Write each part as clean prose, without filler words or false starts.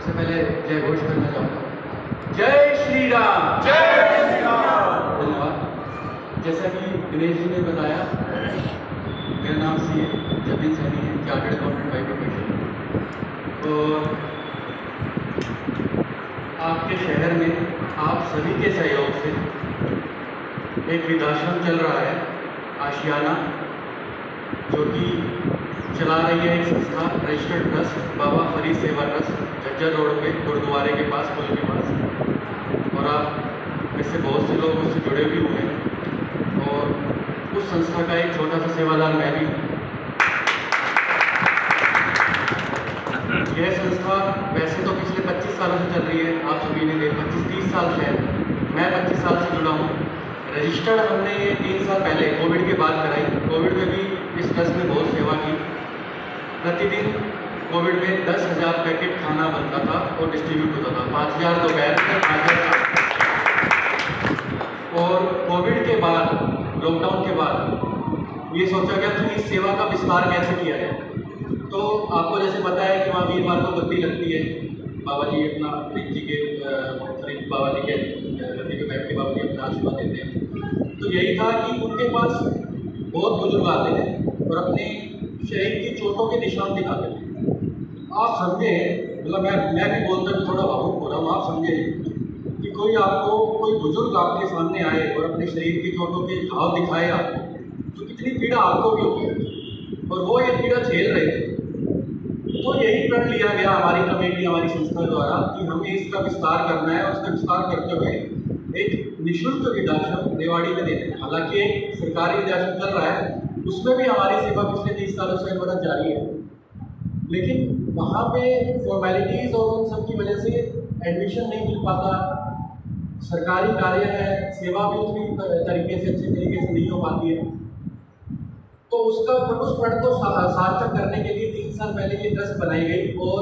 सबसे पहले जय घोष करना चाहूँगा। जय श्री राम। जय श्री राम। धन्यवाद। जैसा कि दिनेश जी ने बताया, मेरा नाम सी जतिन सैनी है, चार्टर्ड अकाउंटेंट बाय प्रोफेशन। और आपके शहर में आप सभी के सहयोग से एक वृद्धाश्रम चल रहा है, आशियाना, जो कि चला रही है एक संस्था रजिस्टर्ड ट्रस्ट, बाबा फरीद सेवा ट्रस्ट, झज्जर रोड पे गुरुद्वारे के पास, पुल के पास। और आप इससे बहुत से लोग उससे जुड़े भी हुए हैं और उस संस्था का एक छोटा सा सेवादार मैं भी हूँ। यह संस्था वैसे तो पिछले 25 सालों से चल रही है, आप सभी ने 25-30 साल से है, मैं 25 साल से जुड़ा हूँ। रजिस्टर्ड हमने 3 साल पहले कोविड के बाद कराई। कोविड में भी इस ट्रस्ट ने बहुत सेवा की। प्रतिदिन कोविड में 10,000 पैकेट खाना बनता था और डिस्ट्रीब्यूट होता था, 5,000 दोपहर में, 5,000। और कोविड के बाद, लॉकडाउन के बाद ये सोचा गया कि इस सेवा का विस्तार कैसे किया जाए। तो आपको जैसे पता है कि वहाँ वीरवार को गद्दी लगती है, बाबा जी अपना फरीद जी के बाबा जी के गद्दी पे बैठ के बाबा जी अपना आशीर्वाद देते हैं। तो यही था कि उनके पास बहुत बुजुर्ग आते थे और अपने शरीर की चोटों के निशान दिखाते थे। आप समझे, मतलब मैं भी बोलता हूँ, थोड़ा भावुक हो रहा हूँ, आप समझे कि कोई बुजुर्ग आपके सामने आए और अपने शरीर की चोटों के घाव दिखाए आपको, तो कितनी पीड़ा आपको भी होगी, और वो ये पीड़ा झेल रहे थे। तो यही प्रण लिया गया हमारी कमेटी, हमारी संस्था द्वारा कि हमें इसका विस्तार करना है और इसका विस्तार करते हुए एक निःशुल्क वृद्धाश्रम रेवाड़ी में देते हैं। हालांकि एक सरकारी वृद्धाश्रम चल रहा है, उसमें भी हमारी सेवा पिछले 30 सालों से अनवरत जारी है, लेकिन वहाँ पे फॉर्मेलिटीज़ और उन सब की वजह से एडमिशन नहीं मिल पाता। सरकारी कार्य है, सेवा भी उतनी तरीके से, अच्छे तरीके से नहीं हो पाती है। तो उस प्रण को सार्थक करने के लिए 3 साल पहले ये ट्रस्ट बनाई गई और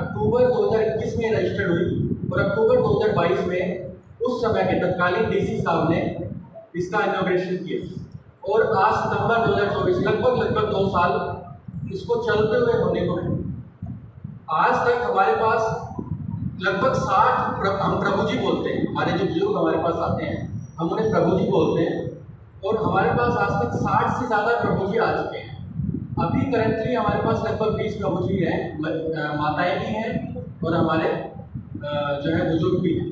अक्टूबर 2021 में रजिस्टर्ड हुई और अक्टूबर 2022 में उस समय के तत्कालीन डीसी साहब ने इसका इनॉग्रेशन किया और आज सितंबर 2024, लगभग 2 साल इसको चलते हुए होने को है। आज तक हमारे पास लगभग 60, हम प्रभु जी बोलते हैं, हमारे जो बुजुर्ग हमारे पास आते हैं हम उन्हें प्रभु जी बोलते हैं, और हमारे पास आज तक 60 से ज़्यादा प्रभु जी आ चुके हैं। अभी करंटली हमारे पास लगभग 20 प्रभु जी हैं, माताएं भी हैं और हमारे जो है बुजुर्ग भी हैं।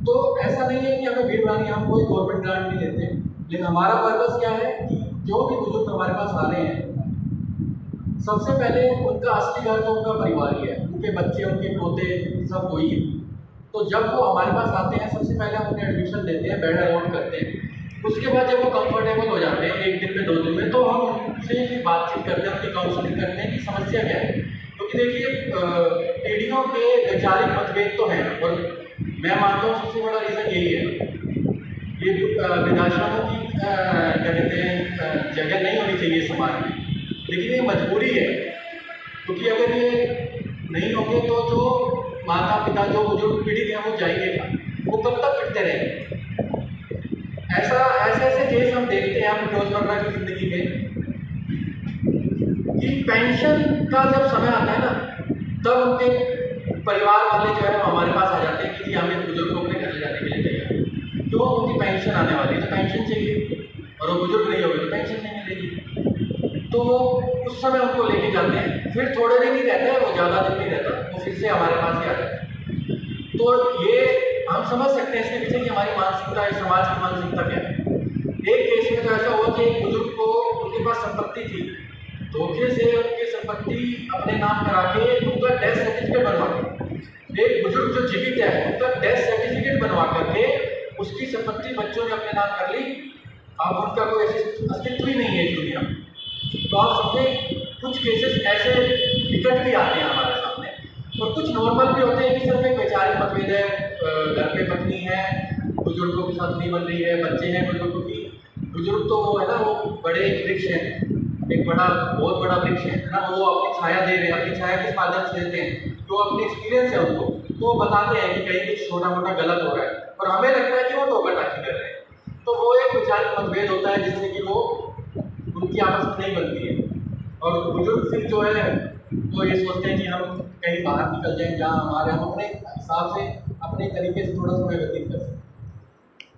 तो ऐसा नहीं है कि हमें भीड़ भाड़ी, हम कोई गवर्नमेंट ग्रांट नहीं लेते, लेकिन हमारा पर्पस क्या है कि जो भी बुजुर्ग हमारे पास आ रहे हैं, सबसे पहले उनका असली घर तो उनका परिवार ही है, उनके बच्चे, उनके पोते, सब वही है। तो जब वो हमारे पास आते हैं, सबसे पहले हम उन्हें एडमिशन देते हैं, बेड अलॉट करते हैं। उसके बाद जब वो कंफर्टेबल हो जाते हैं 1 दिन में, 2 दिन में, तो हम उनसे बातचीत करते हैं, उनकी काउंसलिंग करते हैं कि समस्या क्या है। क्योंकि देखिए, पीढ़ियों के वैचारिक मतभेद तो हैं और मैं मानता हूँ सबसे बड़ा रीज़न यही है, ये वृद्धाश्रमों की क्या कहते हैं जगह नहीं होनी चाहिए समाज में, लेकिन ये मजबूरी है। क्योंकि अगर ये नहीं होंगे तो जो माता पिता, जो बुजुर्ग पीढ़ी है, वो जाएंगे, वो कब तक पिटते रहेंगे। ऐसे केस हम देखते हैं अपनी रोजमर्रा की जिंदगी में कि पेंशन का जब समय आता है ना, तब उनके परिवार वाले जो है हमारे पास आ जाते हैं कि जी हमें बुजुर्ग को अपने घर ले जाने के लिए तैयार, क्यों, उनकी पेंशन आने वाली है तो पेंशन चाहिए, और वो बुजुर्ग नहीं होगी तो पेंशन नहीं मिलेगी। तो वो उस समय उनको लेके जाते हैं, फिर थोड़े दिन ही रहते हैं, वो ज़्यादा दिन नहीं रहता, वो फिर से हमारे पास ही आ जाते हैं। तो ये हम समझ सकते हैं इसके पीछे कि हमारी मानसिकता है, समाज की मानसिकता क्या है। एक केस में तो ऐसा हुआ कि एक बुजुर्ग को, उनके पास संपत्ति थी, धोखे से उनकी संपत्ति अपने नाम करा के उनका डेथ सर्टिफिकेट बनवा के, एक बुजुर्ग जो जीवित है उनका डेथ सर्टिफिकेट बनवा करके उसकी संपत्ति बच्चों ने अपने नाम कर ली। अब उनका कोई अस्तित्व ही नहीं है इस दुनिया में। तो आप समझे, कुछ केसेस ऐसे विकट भी आते हैं हमारे सामने, और कुछ नॉर्मल भी होते हैं कि सिर्फ एक वैचारिक मतभेद है, घर पे पत्नी है, बुजुर्गों के साथ नहीं बन रही है, बच्चे हैं बुजुर्गों की। बुजुर्ग तो वो है ना, वो बड़े वृक्ष हैं, एक बहुत बड़ा वृक्ष है ना, वो अपनी छाया दे रहे हैं, अपनी छाया किस माध्यम से देते हैं, तो अपनी एक्सपीरियंस है उनको, तो वो बताते हैं कि कहीं कुछ छोटा मोटा गलत हो रहा है, और हमें लगता है कि वो टोका टाकी कर रहे हैं। तो वो एक वैचारिक मतभेद होता है जिससे कि वो उनकी आपस में नहीं बनती है, और बुजुर्ग फिर जो है वो ये सोचते हैं कि हम कहीं बाहर निकल जाएं जहाँ हमारे हम अपने हिसाब से अपने तरीके से थोड़ा समय व्यतीत कर सकें।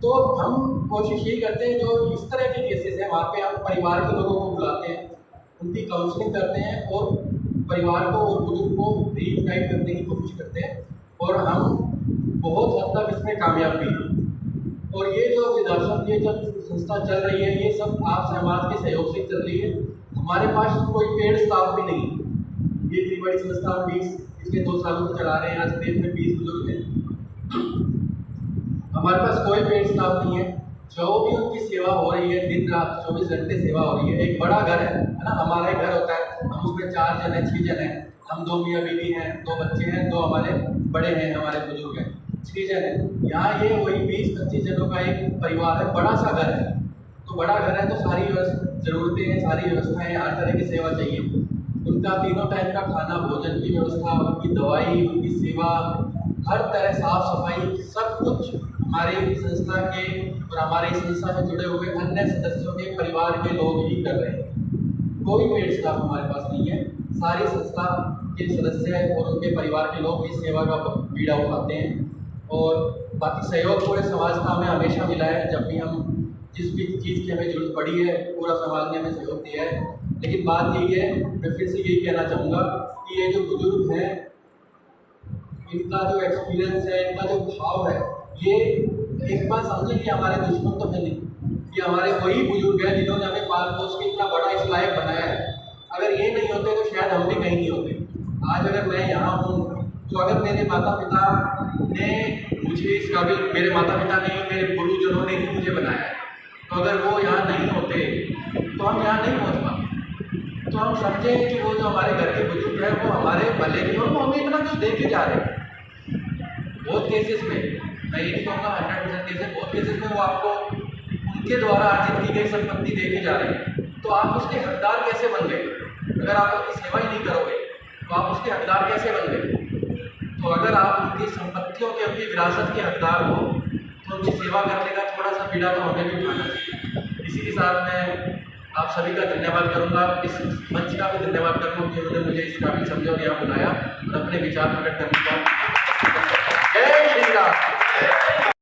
तो हम कोशिश यही करते हैं, जो इस तरह के केसेस हैं वहाँ पे हम परिवार के लोगों को बुलाते हैं, उनकी काउंसलिंग करते हैं और परिवार को और बुजुर्ग को रीयूनाइट करने की कोशिश करते हैं, और हम बहुत हद तक इसमें कामयाब भी हैं। और ये जो वृद्धाश्रम, ये जब संस्था चल रही है, ये सब आप समाज के सहयोग से चल रही है। हमारे पास कोई पेड स्टाफ भी नहीं है। ये इतनी बड़ी संस्था हम पिछले 2 सालों से चला रहे हैं। आज देश में 20 बुजुर्ग हैं। हमारे पास कोई पेड स्टाफ नहीं है। जो भी उनकी सेवा हो रही है, दिन रात 24 घंटे सेवा हो रही है। एक बड़ा घर है ना, हमारा एक घर होता है, हम उसमें 4 जन हैं, 6 जन हैं, हम 2 मियाँ बीवी हैं, 2 बच्चे हैं, 2 हमारे बड़े हैं, हमारे बुजुर्ग हैं, 6 जन हैं। यहाँ ये वही 20-25 जनों का एक परिवार है, बड़ा सा घर है। तो बड़ा घर है तो सारी ज़रूरतें हैं, सारी व्यवस्थाएँ, हर तरह की सेवा चाहिए। उनका तीनों टाइम का खाना, भोजन की व्यवस्था, उनकी दवाई, उनकी सेवा, हर तरह साफ सफाई, सब कुछ हमारी संस्था के और हमारी संस्था से जुड़े हुए अन्य सदस्यों के परिवार के लोग ही कर रहे हैं। कोई पेड स्टाफ हमारे पास नहीं है। सारी संस्था के सदस्य और उनके परिवार के लोग इस सेवा का बीड़ा उठाते हैं, और बाकी सहयोग पूरे समाज का हमें हमेशा मिला है। जब भी हम जिस भी चीज़ की हमें जरूरत पड़ी है, पूरा समाज ने हमें सहयोग दिया है। लेकिन बात यही है, मैं फिर से यही कहना चाहूँगा कि ये जो बुजुर्ग हैं, इनका जो एक्सपीरियंस है, इनका जो भाव है, ये एक बात समझें कि हमारे दुश्मन तो है नहीं। ये हमारे वही बुजुर्ग हैं जिन्होंने हमें पाल पोस के इतना बड़ा इस लायक बनाया है। अगर ये नहीं होते तो शायद हम भी कहीं नहीं होते। आज अगर मैं यहाँ हूँ तो अगर मेरे माता पिता ने मुझे इस काबिल, मेरे माता पिता ने, मेरे गुरुजनों ने ही मुझे बनाया है, तो अगर वो यहाँ नहीं होते तो हम यहाँ नहीं पहुँच पाते। तो हम समझें कि वो जो हमारे घर के बुजुर्ग हैं वो हमारे भले के, और वो हमें इतना कुछ दे के जा रहे हैं। बहुत केसेस में, मैं ये नहीं कहूँगा 100% केसेस, बहुत केसेस में वो आपको उनके द्वारा अर्जित की गई संपत्ति दे के जा रहे हैं। तो आप उसके हकदार कैसे बन गए? अगर आप उनकी सेवा ही नहीं करोगे तो आप उसके हकदार कैसे बन गए? तो अगर आप उनकी संपत्तियों के, उनकी विरासत के हकदार हो तो उनकी सेवा करने का थोड़ा सा बीड़ा तो हमें भी उठाना चाहिए। इसी के साथ मैं आप सभी का धन्यवाद करूंगा, इस मंच का भी धन्यवाद करूंगा कि उन्होंने मुझे इस काबिल समझा और यहाँ बुलाया और अपने विचार प्रकट करने का। जय श्री राम।